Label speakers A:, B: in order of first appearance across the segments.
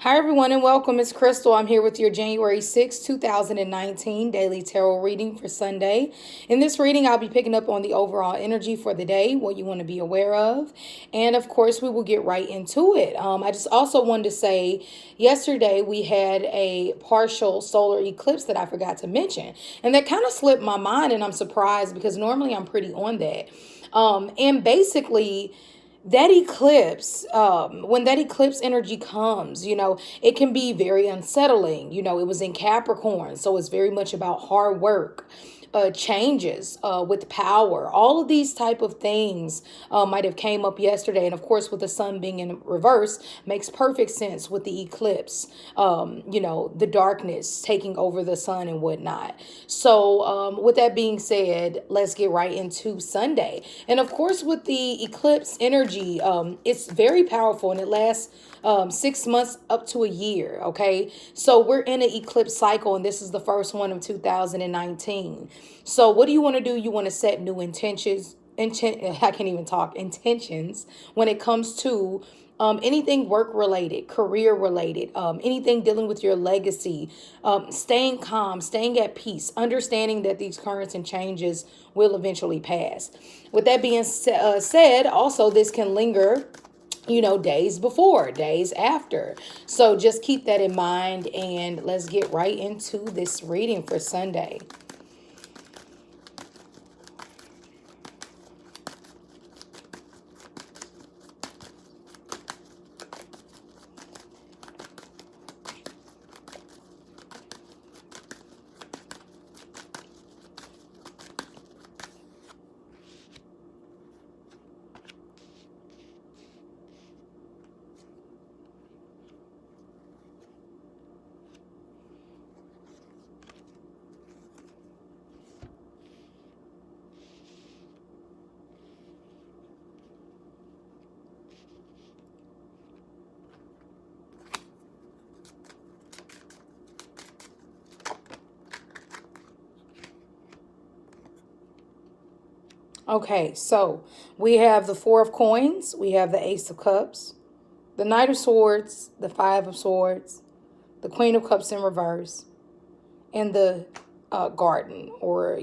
A: Hi, everyone, and welcome. It's Crystal. I'm here with your January 6th, 2019 daily tarot reading for Sunday. In this reading, I'll be picking up on the overall energy for the day, what you want to be aware of. And of course, we will get right into it. I just also wanted to say yesterday we had a partial solar eclipse that I forgot to mention. And that kind of slipped my mind, and I'm surprised because normally I'm pretty on that. And basically, that eclipse, when that eclipse energy comes, it can be very unsettling. It was in Capricorn, so it's very much about hard work, changes with power. All of these type of things might have came up yesterday, and of course, with the sun being in reverse, makes perfect sense with the eclipse. The darkness taking over the sun and whatnot. So, with that being said, let's get right into Sunday. And of course, with the eclipse energy, it's very powerful and it lasts 6 months up to a year. Okay, so we're in an eclipse cycle, and this is the first one of 2019. So, what do you want to do? You want to set new intentions. I can't even talk intentions when it comes to anything work related, career related, anything dealing with your legacy, staying calm, staying at peace, understanding that these currents and changes will eventually pass. With that being said, also this can linger, days before, days after. So just keep that in mind, and let's get right into this reading for Sunday. Okay, so we have the Four of Coins, we have the Ace of Cups, the Knight of Swords, the Five of Swords, the Queen of Cups in reverse, and the garden, or,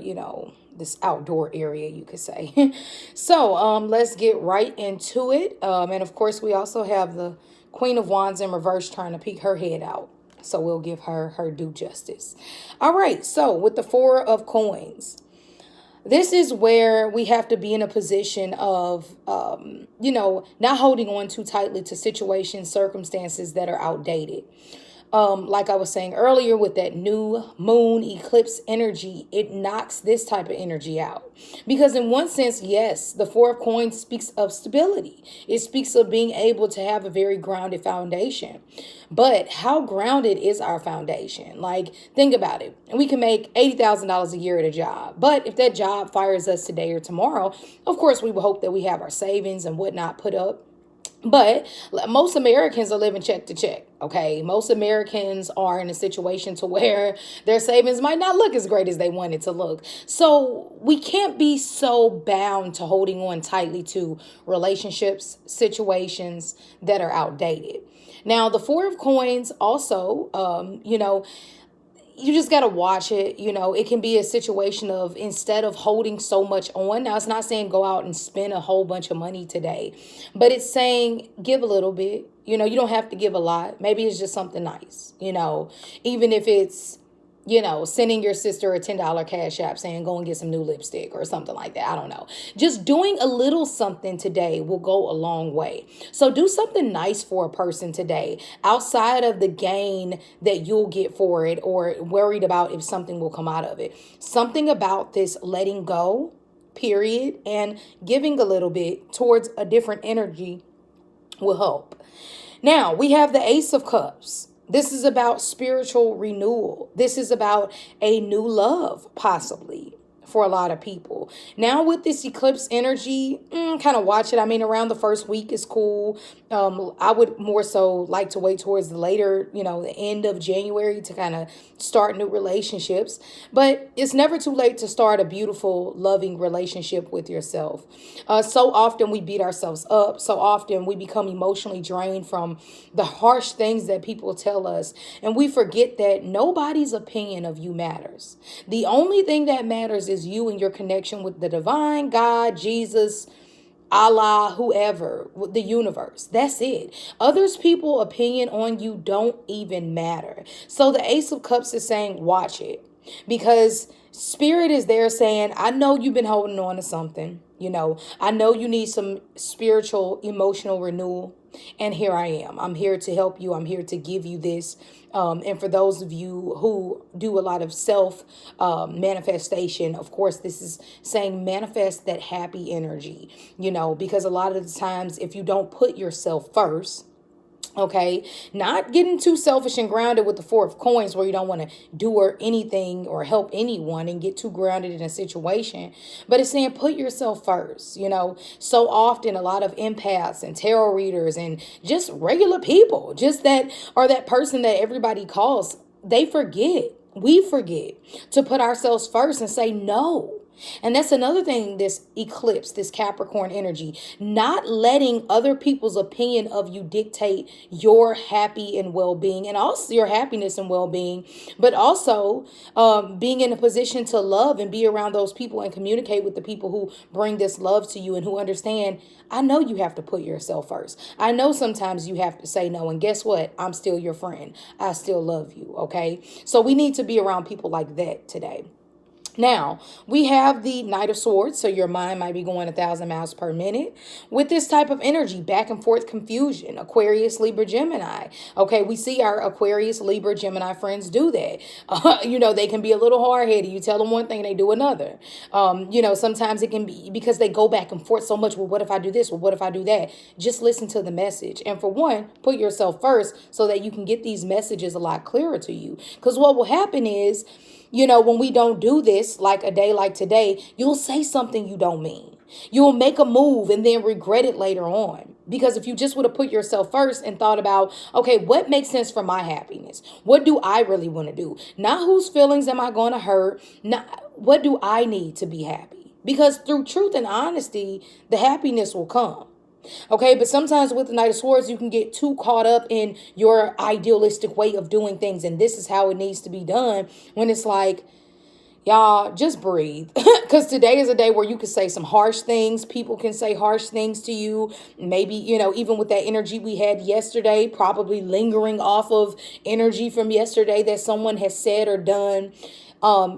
A: this outdoor area, you could say. So let's get right into it. And of course, we also have the Queen of Wands in reverse trying to peek her head out. So we'll give her her due justice. All right, so with the Four of Coins, this is where we have to be in a position of, not holding on too tightly to situations, circumstances that are outdated. Like I was saying earlier, with that new moon eclipse energy, it knocks this type of energy out. Because in one sense, yes, the Four of Coins speaks of stability. It speaks of being able to have a very grounded foundation. But how grounded is our foundation? Like, think about it. And we can make $80,000 a year at a job. But if that job fires us today or tomorrow, of course, we will hope that we have our savings and whatnot put up. But most Americans are living check to check. Okay, most Americans are in a situation to where their savings might not look as great as they want it to look. So we can't be so bound to holding on tightly to relationships, situations that are outdated. Now, the Four of Coins also, you just got to watch it. It can be a situation of, instead of holding so much on. Now, it's not saying go out and spend a whole bunch of money today, but it's saying give a little bit. You don't have to give a lot. Maybe it's just something nice, even if it's, sending your sister a $10 cash app saying go and get some new lipstick or something like that. I don't know. Just doing a little something today will go a long way. So do something nice for a person today outside of the gain that you'll get for it, or worried about if something will come out of it. Something about this letting go, period, and giving a little bit towards a different energy will help. Now, we have the Ace of Cups. This is about spiritual renewal. This is about a new love, possibly, for a lot of people. Now, with this eclipse energy, kind of watch it. I mean, around the first week is cool. I would more so like to wait towards the later, the end of January to kind of start new relationships. But it's never too late to start a beautiful, loving relationship with yourself. So often we beat ourselves up. So often we become emotionally drained from the harsh things that people tell us. And we forget that nobody's opinion of you matters. The only thing that matters is you and your connection with the divine, God, Jesus, Allah, whoever, the universe. That's it. Others people's opinion on you don't even matter. So the Ace of Cups is saying, watch it. Because Spirit is there saying, I know you've been holding on to something. I know you need some spiritual, emotional renewal. And here I am. I'm here to help you. I'm here to give you this. And for those of you who do a lot of self manifestation, of course, this is saying manifest that happy energy, because a lot of the times if you don't put yourself first, okay, not getting too selfish and grounded with the Four of Coins where you don't want to do or anything or help anyone and get too grounded in a situation. But it's saying put yourself first. So often a lot of empaths and tarot readers and just regular people, just that are that person that everybody calls, they forget. We forget to put ourselves first and say no. And that's another thing, this eclipse, this Capricorn energy, not letting other people's opinion of you dictate your happy and well-being and also your happiness and well-being, but also being in a position to love and be around those people and communicate with the people who bring this love to you and who understand, I know you have to put yourself first. I know sometimes you have to say no. And guess what? I'm still your friend. I still love you. Okay. So we need to be around people like that today. Now, we have the Knight of Swords, so your mind might be going 1,000 miles per minute with this type of energy, back and forth confusion, Aquarius, Libra, Gemini. Okay, we see our Aquarius, Libra, Gemini friends do that. They can be a little hard-headed. You tell them one thing, they do another. Sometimes it can be because they go back and forth so much. Well, what if I do this? Well, what if I do that? Just listen to the message. And for one, put yourself first so that you can get these messages a lot clearer to you. Because what will happen is, when we don't do this, like a day like today, you'll say something you don't mean. You'll make a move and then regret it later on. Because if you just would have put yourself first and thought about, okay, what makes sense for my happiness? What do I really want to do? Not whose feelings am I going to hurt? Not what do I need to be happy? Because through truth and honesty, the happiness will come. Okay, but sometimes with the Knight of Swords, you can get too caught up in your idealistic way of doing things. And this is how it needs to be done when it's like, y'all, just breathe. Because today is a day where you can say some harsh things. People can say harsh things to you. Maybe, even with that energy we had yesterday, probably lingering off of energy from yesterday that someone has said or done.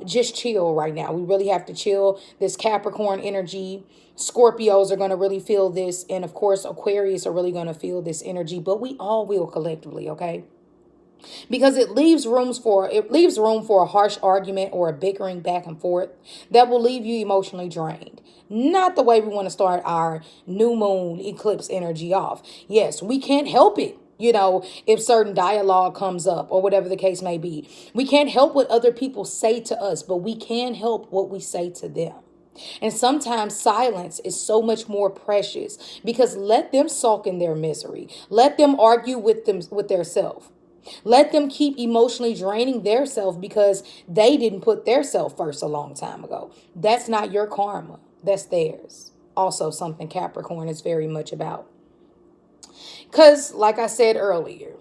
A: Just chill right now. We really have to chill. This Capricorn energy, Scorpios are going to really feel this. And of course, Aquarius are really going to feel this energy, but we all will collectively. Okay. Because it leaves room for a harsh argument or a bickering back and forth that will leave you emotionally drained. Not the way we want to start our new moon eclipse energy off. Yes, we can't help it. If certain dialogue comes up or whatever the case may be, we can't help what other people say to us, but we can help what we say to them. And sometimes silence is so much more precious because let them sulk in their misery. Let them argue with their self. Let them keep emotionally draining their self because they didn't put their self first a long time ago. That's not your karma. That's theirs. Also something Capricorn is very much about. Because like I said earlier,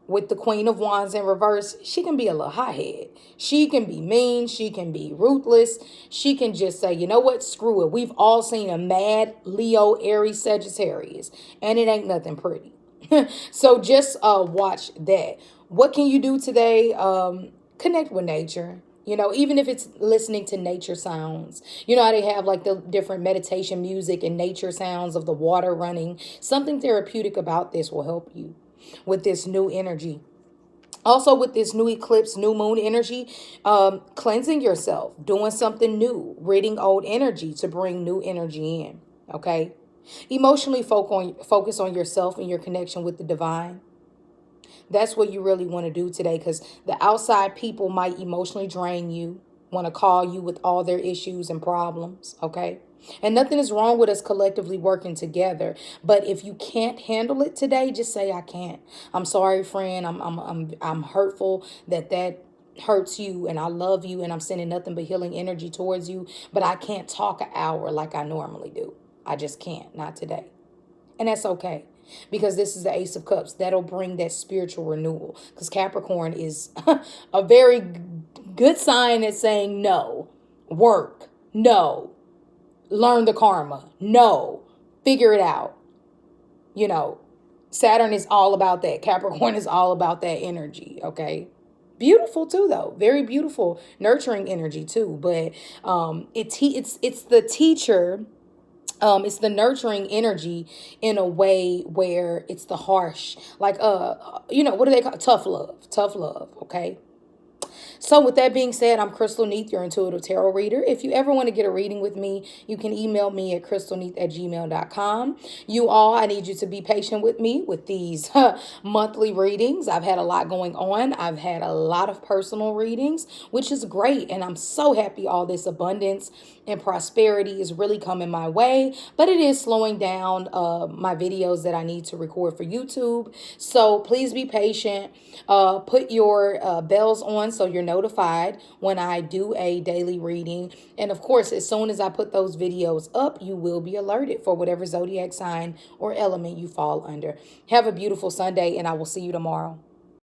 A: with the Queen of Wands in reverse, she can be a little hothead. She can be mean. She can be ruthless. She can just say, you know what? Screw it. We've all seen a mad Leo, Aries, Sagittarius, and it ain't nothing pretty. So just watch that. What can you do today? Connect with nature. Even if it's listening to nature sounds, how they have like the different meditation music and nature sounds of the water running. Something therapeutic about this will help you with this new energy. Also with this new eclipse, new moon energy, cleansing yourself, doing something new, ridding old energy to bring new energy in. Okay. Emotionally focus on yourself and your connection with the divine. That's what you really want to do today, because the outside people might emotionally drain you, want to call you with all their issues and problems. Okay. And nothing is wrong with us collectively working together. But if you can't handle it today, just say I can't. I'm sorry, friend. I'm hurtful that hurts you, and I love you, and I'm sending nothing but healing energy towards you, but I can't talk an hour like I normally do. I just can't, not today. And that's okay, because this is the Ace of Cups. That'll bring that spiritual renewal, because Capricorn is a very good sign that's saying no, work, no, learn the karma, no, figure it out. You know, Saturn is all about that. Capricorn is all about that energy, okay? Beautiful too, though. Very beautiful, nurturing energy too. But it's the teacher. It's the nurturing energy in a way where it's the harsh, like what do they call tough love? Tough love, okay? So with that being said, I'm Crystal Neath, your intuitive tarot reader. If you ever want to get a reading with me, you can email me at crystalneath@gmail.com. You all, I need you to be patient with me with these monthly readings. I've had a lot going on. I've had a lot of personal readings, which is great. And I'm so happy all this abundance and prosperity is really coming my way. But it is slowing down my videos that I need to record for YouTube. So please be patient. Put your bells on so you're notified when I do a daily reading. And of course, as soon as I put those videos up, you will be alerted for whatever zodiac sign or element you fall under. Have a beautiful Sunday, and I will see you tomorrow.